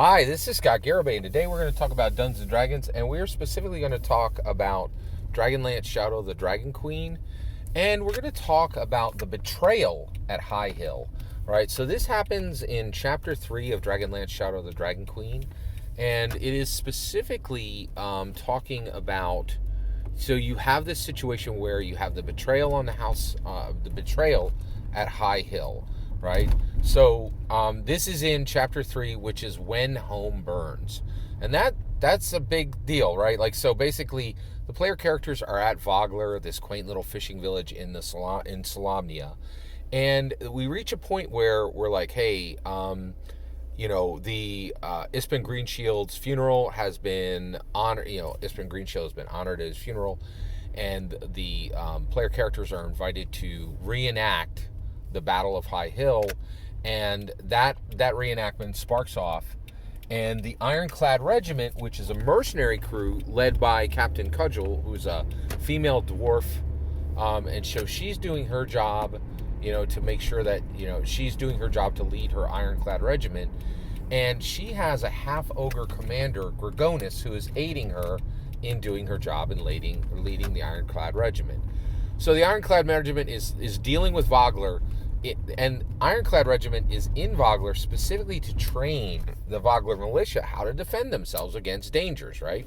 Hi, this is Scott Garibay, and today we're going to talk about Dungeons & Dragons, and we're specifically going to talk about Dragonlance Shadow of the Dragon Queen, and we're going to talk about the Betrayal at High Hill, right? So this happens in Chapter 3 of Dragonlance Shadow of the Dragon Queen, and it is specifically talking about, so you have this situation where you have the betrayal on the house, the betrayal at High Hill, right? So this is in Chapter 3, which is When Home Burns. And that's a big deal, right? Like, so basically, the player characters are at Vogler, this quaint little fishing village in Solamnia. And we reach a point where we're like, hey, the Ispin Greenshield's funeral has been honored. Ispin Greenshield has been honored at his funeral. And the player characters are invited to reenact the Battle of High Hill, and that reenactment sparks off, and the Ironclad Regiment, which is a mercenary crew led by Captain Cudgel, who's a female dwarf, and so she's doing her job, to make sure that, she's doing her job to lead her Ironclad Regiment, and she has a half-ogre commander, Gregonis, who is aiding her in doing her job and leading the Ironclad Regiment. So the Ironclad Regiment is dealing with Vogler, and Ironclad Regiment is in Vogler specifically to train the Vogler militia how to defend themselves against dangers, right?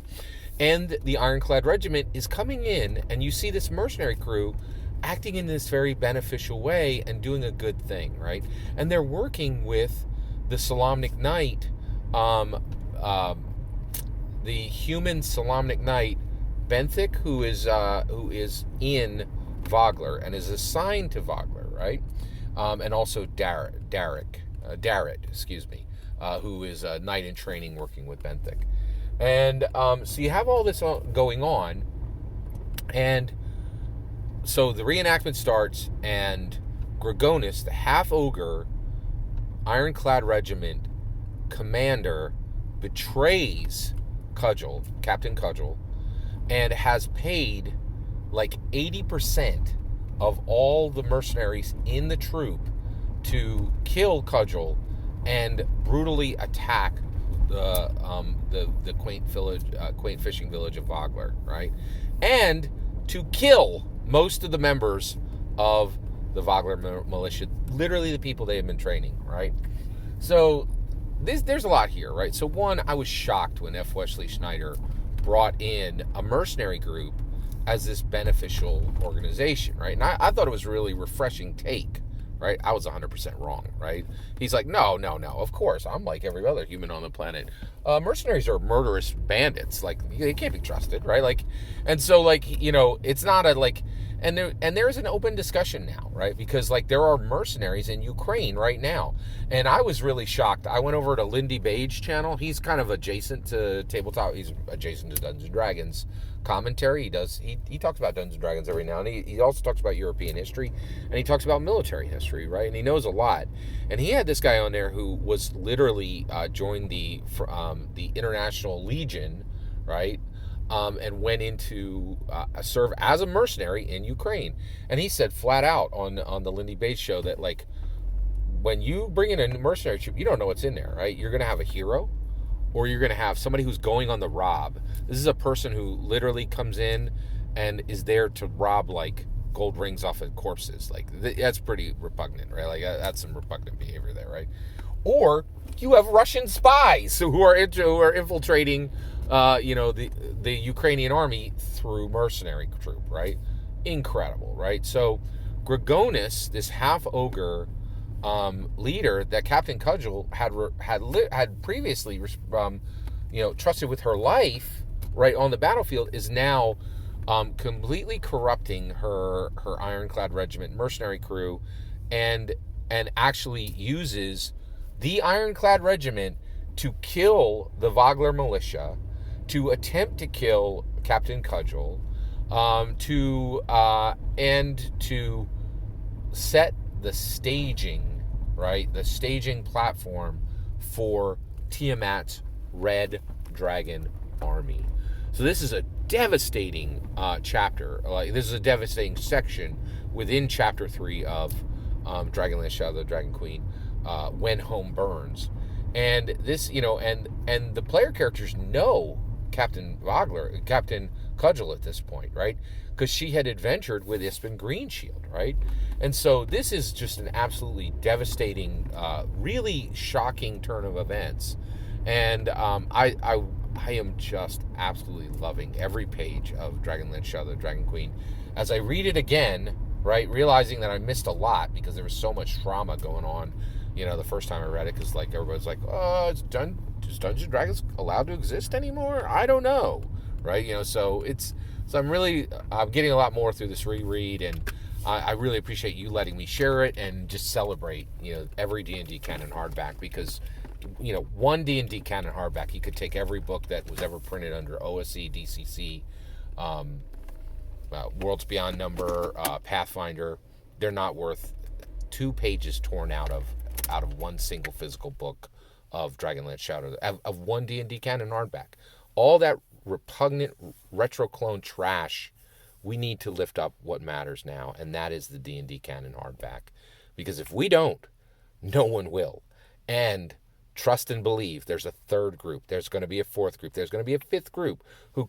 And the Ironclad Regiment is coming in, and you see this mercenary crew acting in this very beneficial way and doing a good thing, right? And they're working with the Solamnic Knight, the human Solamnic Knight, Benthic, who is in Vogler and is assigned to Vogler, right? And also Darret, who is a knight in training working with Benthic. And so you have all this going on, and so the reenactment starts, and Gregonis, the half-ogre Ironclad Regiment commander, betrays Cudgel, Captain Cudgel, and has paid like 80% of all the mercenaries in the troop to kill Cudgel and brutally attack the quaint fishing village of Vogler, right? And to kill most of the members of the Vogler militia, literally the people they have been training, right? So there's a lot here, right? So one, I was shocked when F. Wesley Schneider brought in a mercenary group as this beneficial organization, right? And I thought it was a really refreshing take, right? I was 100% wrong, right? He's like, no, of course, I'm like every other human on the planet. Mercenaries are murderous bandits. Like, they can't be trusted, right? Like, and so, like, it's not a, like, and there is an open discussion now, right? Because, like, there are mercenaries in Ukraine right now. And I was really shocked. I went over to Lindy Bage's channel. He's kind of adjacent to Tabletop. He's adjacent to Dungeons & Dragons commentary. He talks about Dungeons & Dragons every now and then. He also talks about European history, and he talks about military history, right? And he knows a lot. And he had this guy on there who was literally joined the International Legion, right? And went into serve as a mercenary in Ukraine. And he said flat out on the Lindy Bates show that, like, when you bring in a mercenary troop, you don't know what's in there, right? You're going to have a hero, or you're going to have somebody who's going on the rob. This is a person who literally comes in and is there to rob, like, gold rings off of corpses. Like, that's pretty repugnant, right? Like, that's some repugnant behavior there, right? Or you have Russian spies who are infiltrating, the Ukrainian army through mercenary troop, right? Incredible, right? So Gregonis, this half-ogre leader that Captain Cudgel had previously, trusted with her life, right, on the battlefield, is now completely corrupting her Ironclad Regiment mercenary crew, and actually uses the Ironclad Regiment to kill the Vogler militia, to attempt to kill Captain Cudgel, to set the staging, right? The staging platform for Tiamat's Red Dragon Army. So this is a devastating chapter. Like, this is a devastating section within Chapter 3 of Dragonlance Shadow of the Dragon Queen, When Home Burns. And this, and the player characters know Captain Cudgel at this point, right? Because she had adventured with Ispin Greenshield, right? And so this is just an absolutely devastating, really shocking turn of events. And I am just absolutely loving every page of Dragonlance Shadow of the Dragon Queen. As I read it again, right, realizing that I missed a lot because there was so much trauma going on, the first time I read it, because like everybody's like, oh, is Dungeons and Dragons allowed to exist anymore? I don't know, right? So I'm getting a lot more through this reread, and I really appreciate you letting me share it and just celebrate, every D&D canon hardback, because one D&D canon hardback, you could take every book that was ever printed under OSE, DCC, Worlds Beyond Number, Pathfinder. They're not worth 2 pages torn out of one single physical book of Dragonlance Shadow, of one D&D canon hardback. All that repugnant retro clone trash, we need to lift up what matters now, and that is the D&D canon hardback. Because if we don't, no one will. And trust and believe, there's a third group, there's going to be a fourth group, there's going to be a fifth group who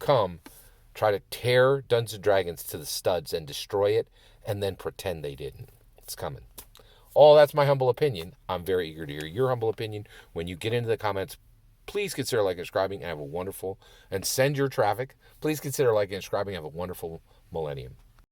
try to tear Dungeons & Dragons to the studs and destroy it, and then pretend they didn't. It's coming. That's my humble opinion. I'm very eager to hear your humble opinion. When you get into the comments, please consider liking and subscribing, and have a wonderful, and send your traffic. Please consider liking and subscribing, have a wonderful millennium.